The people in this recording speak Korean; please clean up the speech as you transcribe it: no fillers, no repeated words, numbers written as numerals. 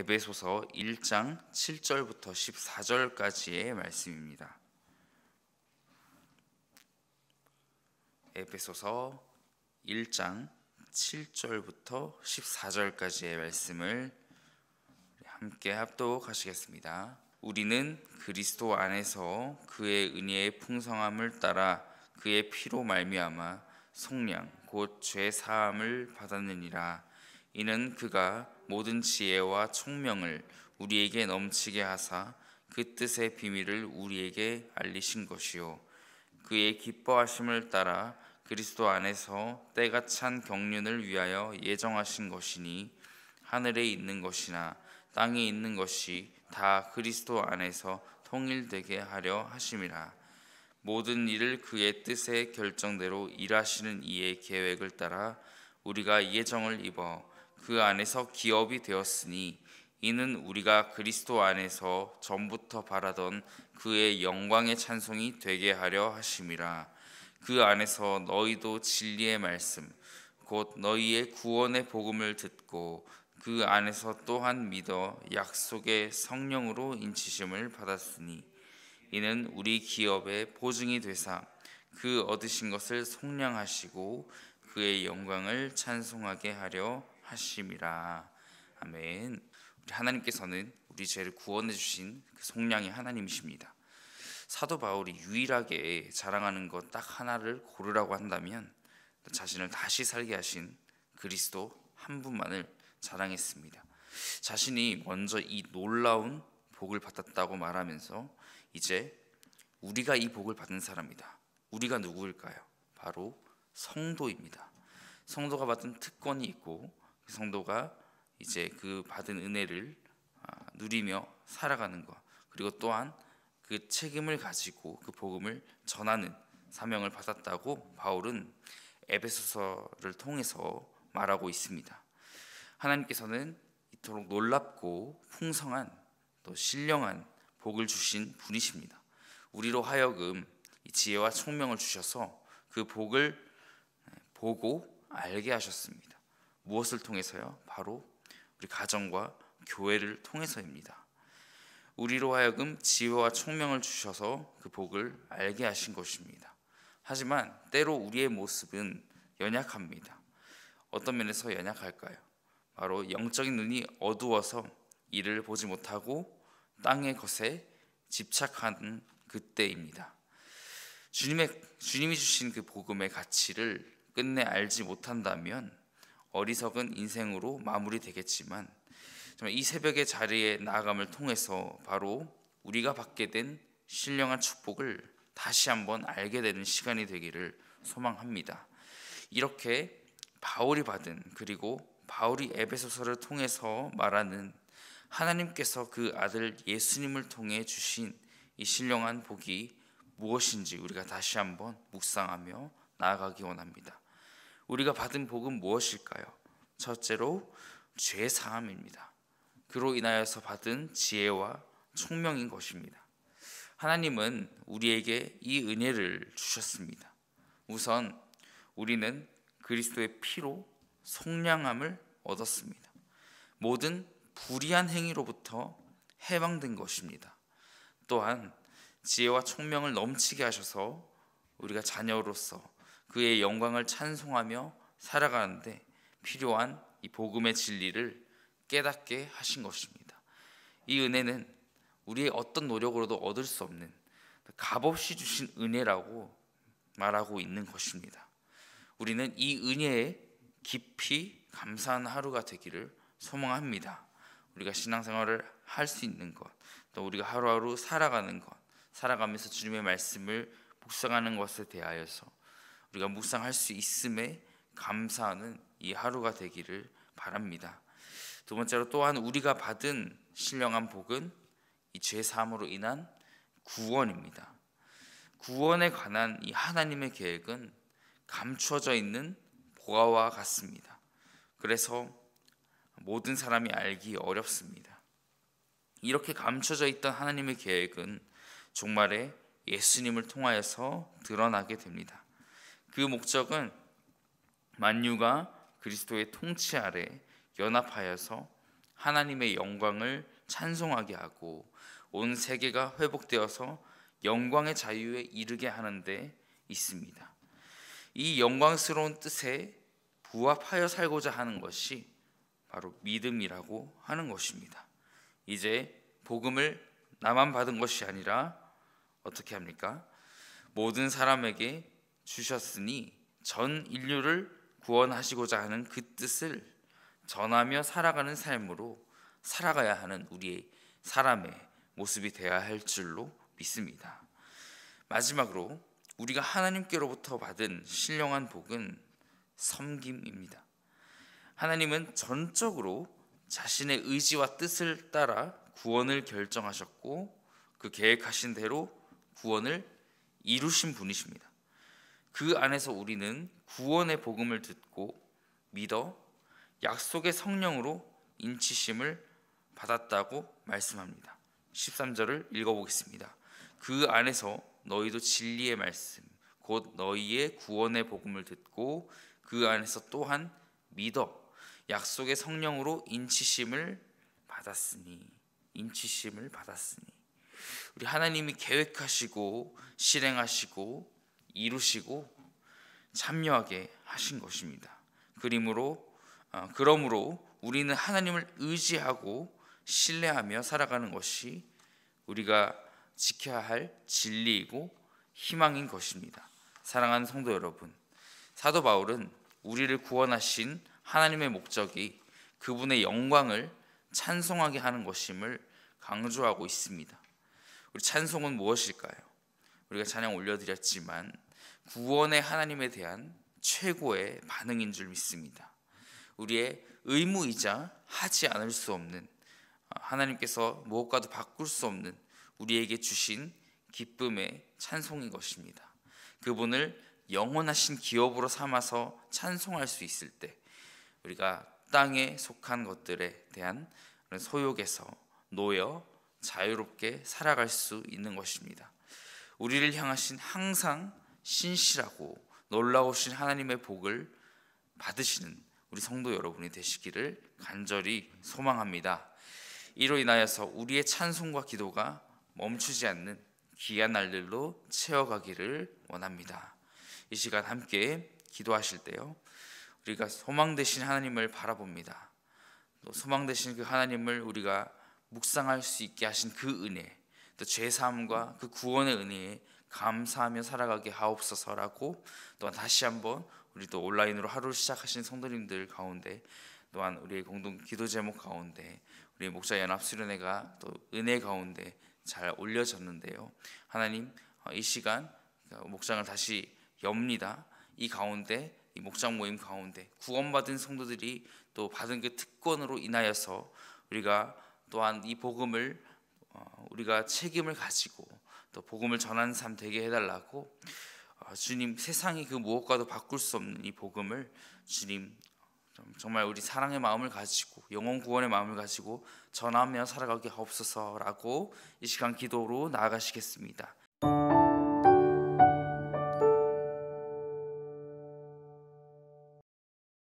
에베소서 1장 7절부터 14절까지의 말씀입니다. 에베소서 1장 7절부터 14절까지의 말씀을 함께 합독하시겠습니다. 우리는 그리스도 안에서 그의 은혜의 풍성함을 따라 그의 피로 말미암아 속량 곧 죄 사함을 받았느니라. 이는 그가 모든 지혜와 총명을 우리에게 넘치게 하사 그 뜻의 비밀을 우리에게 알리신 것이요, 그의 기뻐하심을 따라 그리스도 안에서 때가 찬 경륜을 위하여 예정하신 것이니, 하늘에 있는 것이나 땅에 있는 것이 다 그리스도 안에서 통일되게 하려 하심이라. 모든 일을 그의 뜻의 결정대로 일하시는 이의 계획을 따라 우리가 예정을 입어 그 안에서 기업이 되었으니, 이는 우리가 그리스도 안에서 전부터 바라던 그의 영광의 찬송이 되게 하려 하심이라. 그 안에서 너희도 진리의 말씀 곧 너희의 구원의 복음을 듣고 그 안에서 또한 믿어 약속의 성령으로 인치심을 받았으니, 이는 우리 기업의 보증이 되사 그 얻으신 것을 속량하시고 그의 영광을 찬송하게 하려 하심이라. 아멘. 우리 하나님께서는 우리 죄를 구원해 주신 그 속량의 하나님이십니다. 사도 바울이 유일하게 자랑하는 것 딱 하나를 고르라고 한다면 자신을 다시 살게 하신 그리스도 한 분만을 자랑했습니다. 자신이 먼저 이 놀라운 복을 받았다고 말하면서 이제 우리가 이 복을 받은 사람이다. 우리가 누구일까요? 바로 성도입니다. 성도가 받은 특권이 있고 그 성도가 이제 그 받은 은혜를 누리며 살아가는 것, 그리고 또한 그 책임을 가지고 그 복음을 전하는 사명을 받았다고 바울은 에베소서를 통해서 말하고 있습니다. 하나님께서는 이토록 놀랍고 풍성한 또 신령한 복을 주신 분이십니다. 우리로 하여금 이 지혜와 총명을 주셔서 그 복을 보고 알게 하셨습니다. 무엇을 통해서요? 바로 우리 가정과 교회를 통해서입니다. 우리로 하여금 지혜와 총명을 주셔서 그 복을 알게 하신 것입니다. 하지만 때로 우리의 모습은 연약합니다. 어떤 면에서 연약할까요? 바로 영적인 눈이 어두워서 이를 보지 못하고 땅의 것에 집착하는 그때입니다. 주님이 주신 그 복음의 가치를 끝내 알지 못한다면 어리석은 인생으로 마무리되겠지만, 정말 이 새벽의 자리에 나아감을 통해서 바로 우리가 받게 된 신령한 축복을 다시 한번 알게 되는 시간이 되기를 소망합니다. 이렇게 바울이 받은, 그리고 바울이 에베소서를 통해서 말하는 하나님께서 그 아들 예수님을 통해 주신 이 신령한 복이 무엇인지 우리가 다시 한번 묵상하며 나아가기 원합니다. 우리가 받은 복은 무엇일까요? 첫째로 죄 사함입니다. 그로 인하여서 받은 지혜와 총명인 것입니다. 하나님은 우리에게 이 은혜를 주셨습니다. 우선 우리는 그리스도의 피로 속량함을 얻었습니다. 모든 불의한 행위로부터 해방된 것입니다. 또한 지혜와 총명을 넘치게 하셔서 우리가 자녀로서 그의 영광을 찬송하며 살아가는데 필요한 이 복음의 진리를 깨닫게 하신 것입니다. 이 은혜는 우리의 어떤 노력으로도 얻을 수 없는 값없이 주신 은혜라고 말하고 있는 것입니다. 우리는 이 은혜에 깊이 감사하는 하루가 되기를 소망합니다. 우리가 신앙생활을 할 수 있는 것, 또 우리가 하루하루 살아가는 것, 살아가면서 주님의 말씀을 묵상하는 것에 대하여서 우리가 묵상할 수 있음에 감사하는 이 하루가 되기를 바랍니다. 두 번째로 또한 우리가 받은 신령한 복은 이 죄 사함으로 인한 구원입니다. 구원에 관한 이 하나님의 계획은 감추어져 있는 보화와 같습니다. 그래서 모든 사람이 알기 어렵습니다. 이렇게 감춰져 있던 하나님의 계획은 종말에 예수님을 통하여서 드러나게 됩니다. 그 목적은 만유가 그리스도의 통치 아래 연합하여서 하나님의 영광을 찬송하게 하고 온 세계가 회복되어서 영광의 자유에 이르게 하는 데 있습니다. 이 영광스러운 뜻에 부합하여 살고자 하는 것이 바로 믿음이라고 하는 것입니다. 이제 복음을 나만 받은 것이 아니라 어떻게 합니까? 모든 사람에게 주셨으니 전 인류를 구원하시고자 하는 그 뜻을 전하며 살아가는 삶으로 살아가야 하는 우리의 사람의 모습이 되어야 할 줄로 믿습니다. 마지막으로 우리가 하나님께로부터 받은 신령한 복은 섬김입니다. 하나님은 전적으로 자신의 의지와 뜻을 따라 구원을 결정하셨고 그 계획하신 대로 구원을 이루신 분이십니다. 그 안에서 우리는 구원의 복음을 듣고 믿어 약속의 성령으로 인치심을 받았다고 말씀합니다. 13절을 읽어보겠습니다. 그 안에서 너희도 진리의 말씀 곧 너희의 구원의 복음을 듣고 그 안에서 또한 믿어 약속의 성령으로 인치심을 받았으니 우리 하나님이 계획하시고 실행하시고 이루시고 참여하게 하신 것입니다. 그러므로 우리는 하나님을 의지하고 신뢰하며 살아가는 것이 우리가 지켜야 할 진리이고 희망인 것입니다. 사랑하는 성도 여러분, 사도 바울은 우리를 구원하신 하나님의 목적이 그분의 영광을 찬송하게 하는 것임을 강조하고 있습니다. 우리 찬송은 무엇일까요? 우리가 찬양 올려드렸지만 구원의 하나님에 대한 최고의 반응인 줄 믿습니다. 우리의 의무이자 하지 않을 수 없는, 하나님께서 무엇과도 바꿀 수 없는 우리에게 주신 기쁨의 찬송인 것입니다. 그분을 영원하신 기업으로 삼아서 찬송할 수 있을 때 우리가 땅에 속한 것들에 대한 소욕에서 놓여 자유롭게 살아갈 수 있는 것입니다. 우리를 향하신 항상 신실하고 놀라우신 하나님의 복을 받으시는 우리 성도 여러분이 되시기를 간절히 소망합니다. 이로 인하여서 우리의 찬송과 기도가 멈추지 않는 귀한 날들로 채워가기를 원합니다. 이 시간 함께 기도하실 때요, 우리가 소망 되신 하나님을 바라봅니다. 또 소망 되신 그 하나님을 우리가 묵상할 수 있게 하신 그 은혜, 또 죄사함과 그 구원의 은혜에 감사하며 살아가게 하옵소서라고, 또한 다시 한번 우리 또 온라인으로 하루를 시작하신 성도님들 가운데, 또한 우리의 공동 기도 제목 가운데 우리 목자 연합 수련회가 또 은혜 가운데 잘 올려졌는데요, 하나님 이 시간 목장을 다시 엽니다. 이 가운데, 이 목장 모임 가운데 구원받은 성도들이 또 받은 그 특권으로 인하여서 우리가 또한 이 복음을 우리가 책임을 가지고 또 복음을 전하는 삶 되게 해달라고, 주님 세상이 그 무엇과도 바꿀 수 없는 이 복음을 주님 정말 우리 사랑의 마음을 가지고 영혼 구원의 마음을 가지고 전하며 살아가게 하옵소서라고 이 시간 기도로 나아가시겠습니다.